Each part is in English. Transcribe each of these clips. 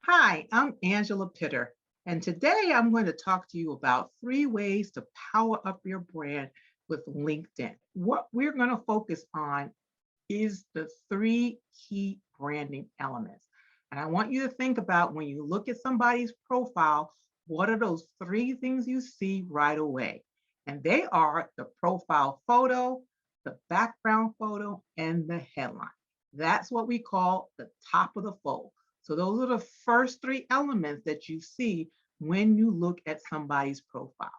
Hi, I'm Angela Pitter, and today I'm going to talk to you about 3 ways to power up your brand with LinkedIn. What we're going to focus on is the 3 key branding elements. And I want you to think about when you look at somebody's profile, what are those 3 things you see right away? And they are the profile photo, the background photo, and the headline. That's what we call the top of the fold. So those are the first 3 elements that you see when you look at somebody's profile.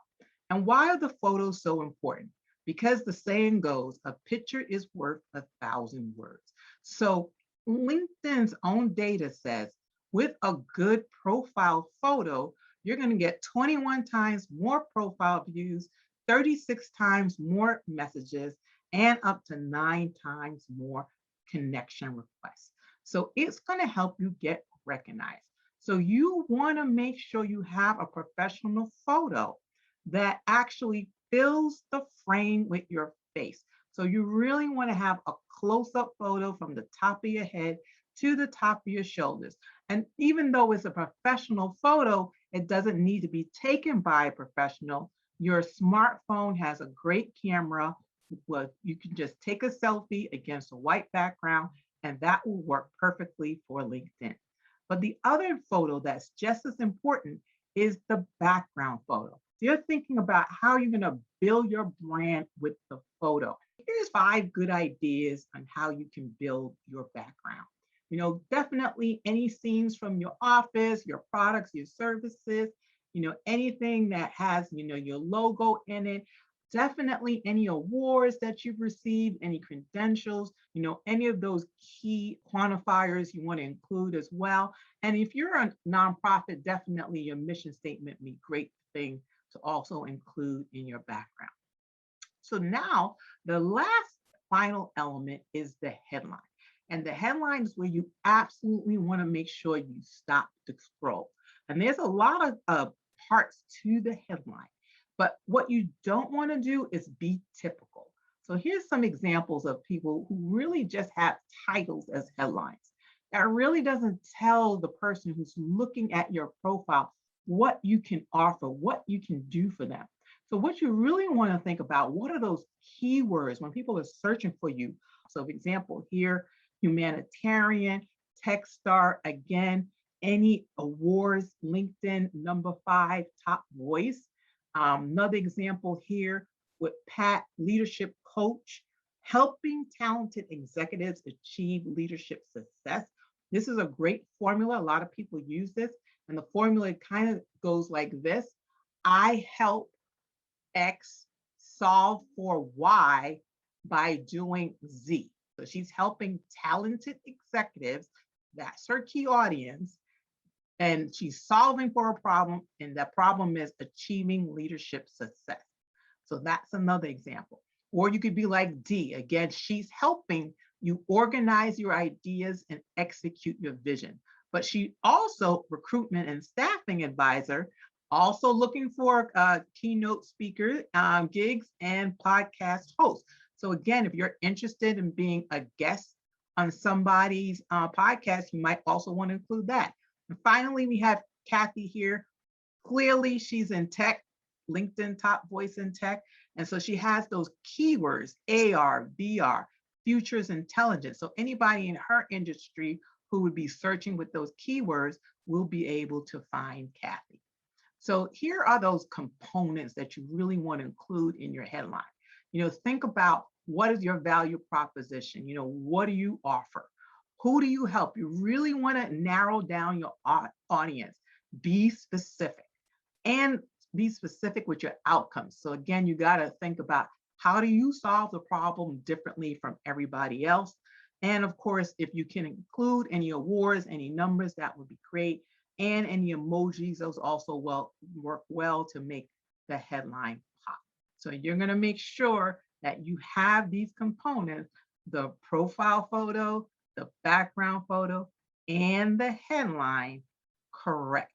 And why are the photos so important? Because the saying goes, a picture is worth 1,000 words. So LinkedIn's own data says with a good profile photo, you're going to get 21 times more profile views, 36 times more messages, and up to 9 times more connection requests. So it's going to help you get recognized. So you want to make sure you have a professional photo that actually fills the frame with your face. So you really want to have a close-up photo from the top of your head to the top of your shoulders. And even though it's a professional photo, it doesn't need to be taken by a professional. Your smartphone has a great camera. Well, you can just take a selfie against a white background, and that will work perfectly for LinkedIn. But the other photo that's just as important is the background photo. So you're thinking about how you're going to build your brand with the photo. Here's 5 good ideas on how you can build your background. Definitely any scenes from your office, your products, your services, anything that has, your logo in it. Definitely any awards that you've received, any credentials, any of those key quantifiers you want to include as well. And if you're a nonprofit, definitely your mission statement would be a great thing to also include in your background. So now the last final element is the headline. And the headline is where you absolutely want to make sure you stop to scroll. And there's a lot of parts to the headline. But what you don't want to do is be typical. So here's some examples of people who really just have titles as headlines. That really doesn't tell the person who's looking at your profile what you can offer, what you can do for them. So what you really want to think about, what are those keywords when people are searching for you? So for example, here, humanitarian, tech star, again, any awards, LinkedIn #5, top voice. Another example here with Pat, leadership coach, helping talented executives achieve leadership success. This is a great formula. A lot of people use this. And the formula kind of goes like this. I help X solve for Y by doing Z. So she's helping talented executives, that's her key audience, and she's solving for a problem, and that problem is achieving leadership success. So that's another example. Or you could be like D. Again, she's helping you organize your ideas and execute your vision. But she also recruitment and staffing advisor, also looking for keynote speaker gigs and podcast hosts. So again, if you're interested in being a guest on somebody's podcast, you might also want to include that. And finally, we have Kathy here. Clearly, she's in tech, LinkedIn top voice in tech. And so she has those keywords, AR, VR, futures intelligence. So anybody in her industry who would be searching with those keywords will be able to find Kathy. So here are those components that you really want to include in your headline. Think about what is your value proposition? What do you offer? Who do you help? You really want to narrow down your audience. Be specific and be specific with your outcomes. So again, you got to think about how do you solve the problem differently from everybody else? And of course, if you can include any awards, any numbers, that would be great. And any emojis, those also work well to make the headline pop. So you're going to make sure that you have these components, the profile photo, the background photo, and the headline correct.